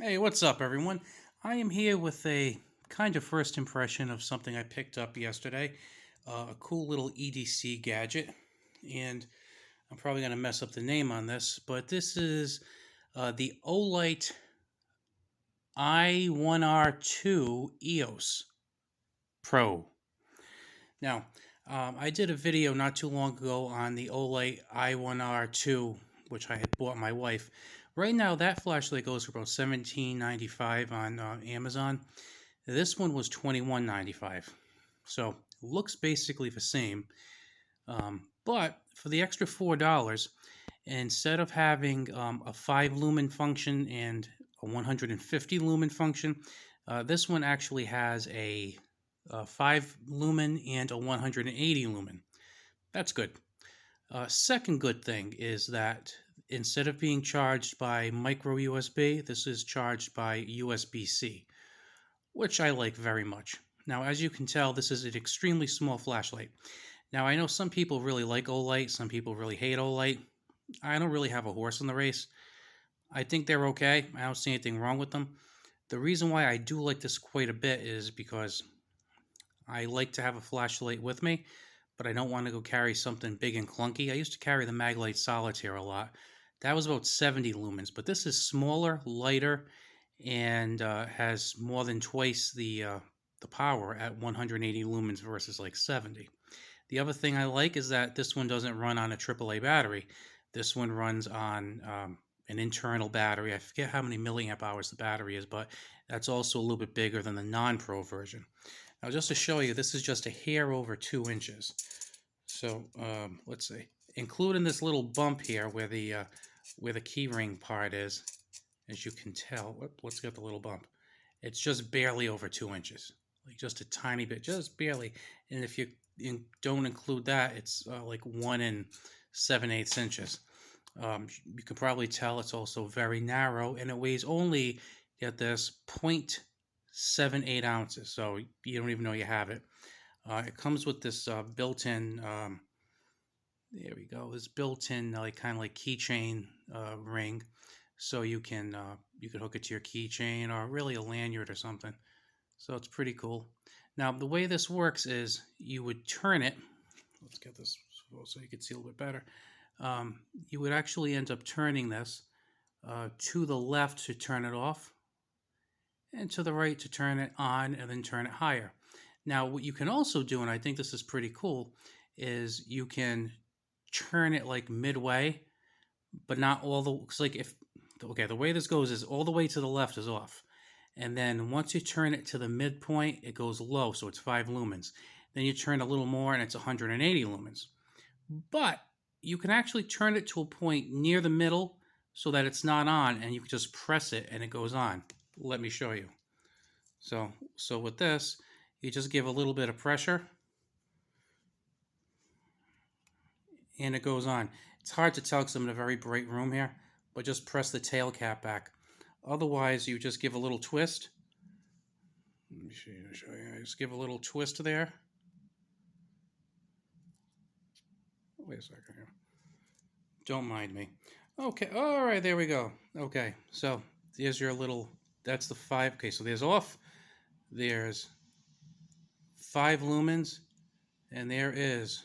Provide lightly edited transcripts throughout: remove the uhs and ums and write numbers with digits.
Hey, what's up, everyone? I am here with a kind of first impression of something I picked up yesterday, a cool little EDC gadget, and I'm probably going to mess up the name on this, but this is the Olight I1R 2 EOS Pro. Now, I did a video not too long ago on the Olight I1R 2, which I had bought my wife. Right now, that flashlight goes for about $17.95 on Amazon. This one was $21.95, so looks basically the same. But for the extra $4, instead of having a 5 lumen function and a 150 lumen function, this one actually has a 5 lumen and a 180 lumen. That's good. Second good thing is that instead of being charged by micro USB, this is charged by USB-C, which I like very much. Now, as you can tell, this is an extremely small flashlight. Now, I know some people really like Olight, some people really hate Olight. I don't really have a horse in the race. I think they're okay. I don't see anything wrong with them. The reason why I do like this quite a bit is because I like to have a flashlight with me, but I don't want to go carry something big and clunky. I used to carry the Maglite Solitaire a lot. That was about 70 lumens, but this is smaller, lighter, and has more than twice the power at 180 lumens versus like 70. The other thing I like is that this one doesn't run on a AAA battery. This one runs on an internal battery. I forget how many milliamp hours the battery is, but that's also a little bit bigger than the non-pro version. Now, just to show you, this is just a hair over 2 inches. So let's see. Including this little bump here where the key ring part is, as you can tell. Let's get the little bump. It's just barely over 2 inches, like just a tiny bit, just barely. And if you don't include that, it's like 1 7/8 inches. You can probably tell it's also very narrow, and it weighs only, get this, 0.78 ounces. So you don't even know you have it. It comes with this built-in. There we go. This built-in like kind of like keychain ring, so you can hook it to your keychain or really a lanyard or something. So it's pretty cool. Now the way this works is you would turn it. Let's get this so you can see a little bit better. You would actually end up turning this to the left to turn it off, and to the right to turn it on, and then turn it higher. Now what you can also do, and I think this is pretty cool, is you can turn it like midway, but not all the, cause like if, okay, the way this goes is all the way to the left is off. And then once you turn it to the midpoint, it goes low, so it's 5 lumens. Then you turn a little more and it's 180 lumens. But you can actually turn it to a point near the middle so that it's not on, and you can just press it and it goes on. Let me show you. So with this, you just give a little bit of pressure and it goes on. It's hard to tell because I'm in a very bright room here, but just press the tail cap back. Otherwise, you just give a little twist. Let me show you. Just give a little twist there. Wait a second here. Don't mind me. Okay, all right, there we go. Okay, so there's your little, that's the 5. Okay, so there's off. There's 5 lumens, and there is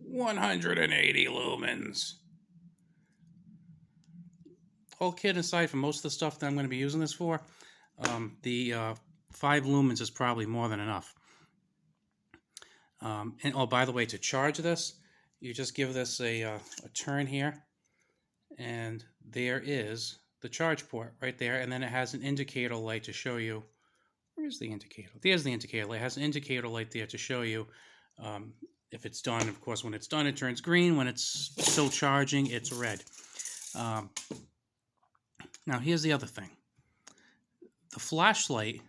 180 lumens. All kidding aside, for most of the stuff that I'm going to be using this for, the 5 lumens is probably more than enough. And oh, by the way, to charge this, you just give this a turn here, and there is the charge port right there, and then it has an indicator light to show you. Where is the indicator? There's the indicator light. It has an indicator light there to show you if it's done. Of course, when it's done, it turns green. When it's still charging, it's red. Now, here's the other thing. The flashlight,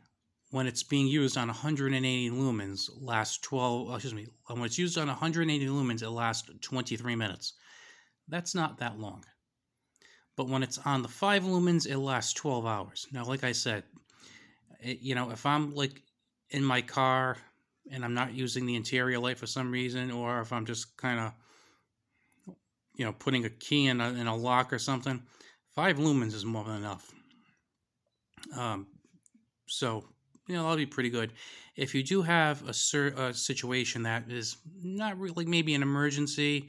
when it's being used on 180 lumens, lasts 12, excuse me, when it's used on 180 lumens, it lasts 23 minutes. That's not that long. But when it's on the 5 lumens, it lasts 12 hours. Now, like I said, if I'm like in my car and I'm not using the interior light for some reason, or if I'm just kind of, putting a key in a lock or something, 5 lumens is more than enough. So, that'll be pretty good. If you do have a situation that is not really maybe an emergency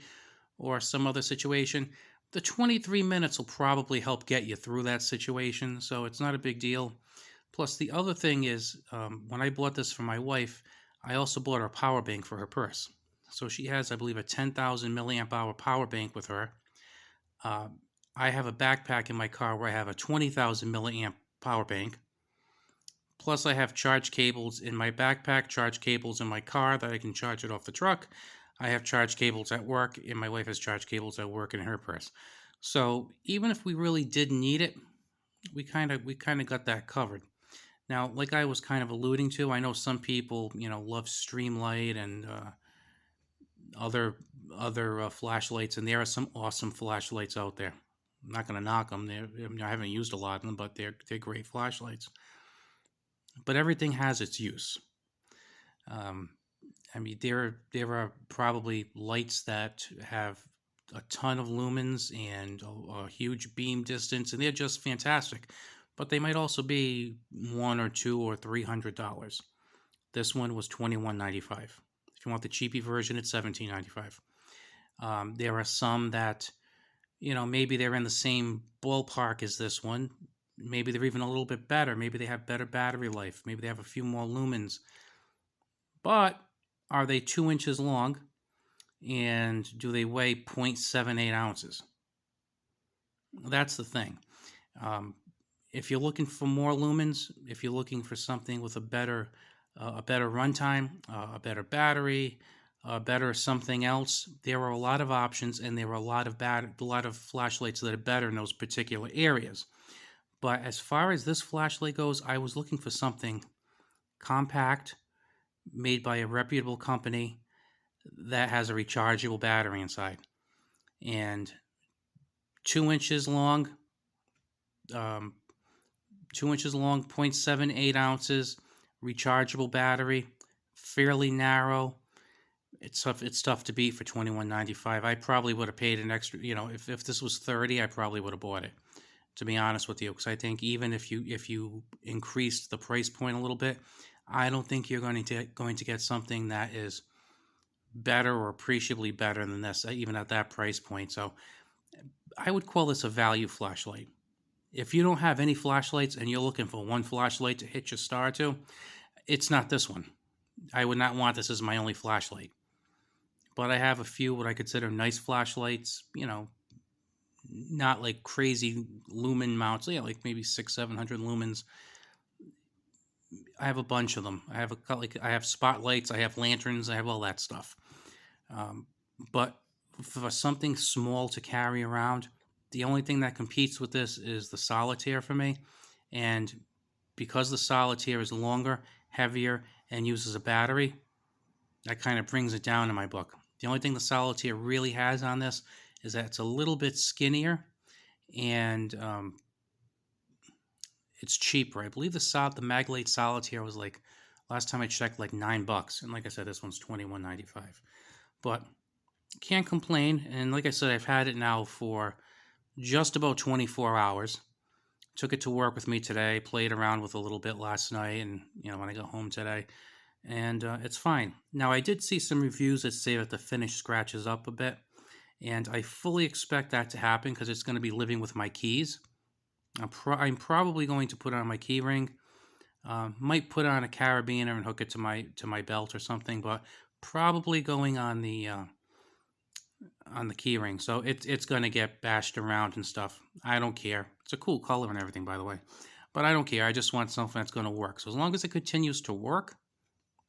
or some other situation, the 23 minutes will probably help get you through that situation. So it's not a big deal. Plus, the other thing is, when I bought this for my wife, I also bought her a power bank for her purse. So she has, I believe, a 10,000 milliamp hour power bank with her. Uh, I have a backpack in my car where I have a 20,000 milliamp power bank. Plus, I have charge cables in my backpack, charge cables in my car that I can charge it off the truck. I have charge cables at work, and my wife has charge cables at work in her purse. So even if we really didn't need it, we kind of got that covered. Now, like I was kind of alluding to, I know some people, love Streamlight and other flashlights, and there are some awesome flashlights out there. I'm not going to knock them. I haven't used a lot of them, but they're great flashlights. But everything has its use. Um, I mean, there are probably lights that have a ton of lumens and a huge beam distance, and they're just fantastic. But they might also be $1 or $2 or $300. This one was $21.95. If you want the cheapy version, it's $17.95. There are some that, maybe they're in the same ballpark as this one. Maybe they're even a little bit better. Maybe they have better battery life. Maybe they have a few more lumens. But are they 2 inches long? And do they weigh 0.78 ounces? That's the thing. If you're looking for more lumens, if you're looking for something with a better runtime, a better battery, better something else, there are a lot of options, and there are a lot of flashlights that are better in those particular areas. But as far as this flashlight goes, I was looking for something compact, made by a reputable company that has a rechargeable battery inside, and 2 inches long, 0.78 ounces, rechargeable battery, fairly narrow. It's tough to beat for $21.95. I probably would have paid an extra. If this was $30, I probably would have bought it. To be honest with you, because I think even if you increased the price point a little bit, I don't think you're going to get something that is better or appreciably better than this, even at that price point. So I would call this a value flashlight. If you don't have any flashlights and you're looking for one flashlight to hit your star to, it's not this one. I would not want this as my only flashlight. But I have a few what I consider nice flashlights, not like crazy lumen mounts, like maybe 600-700 lumens. I have a bunch of them. I have spotlights, I have lanterns, I have all that stuff. But for something small to carry around, the only thing that competes with this is the solitaire for me. And because the solitaire is longer, heavier, and uses a battery, that kind of brings it down in my book. The only thing the solitaire really has on this is that it's a little bit skinnier, and it's cheaper. I believe the Maglite solitaire was like, last time I checked, like $9, and like I said, this one's $21.95. But can't complain. And like I said, I've had it now for just about 24 hours. Took it to work with me today. Played around with a little bit last night, and when I got home today, and it's fine. Now, I did see some reviews that say that the finish scratches up a bit, and I fully expect that to happen because it's going to be living with my keys. I'm probably going to put on my key ring. Might put on a carabiner and hook it to my belt or something, but probably going on the key ring. So it's going to get bashed around and stuff. I don't care. It's a cool color and everything, by the way, but I don't care. I just want something that's going to work. So as long as it continues to work,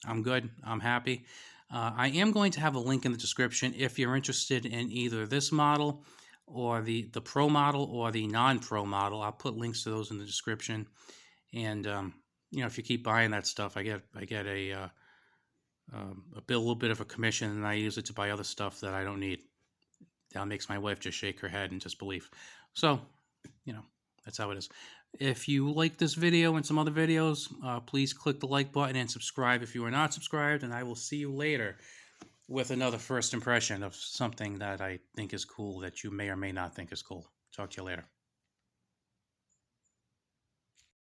I'm good. I'm happy. I am going to have a link in the description if you're interested in either this model or the Pro model or the non-Pro model. I'll put links to those in the description. And if you keep buying that stuff, I get a little bit of a commission, and I use it to buy other stuff that I don't need. That makes my wife just shake her head in disbelief. So, that's how it is. If you like this video and some other videos, please click the like button and subscribe if you are not subscribed, and I will see you later with another first impression of something that I think is cool that you may or may not think is cool. Talk to you later.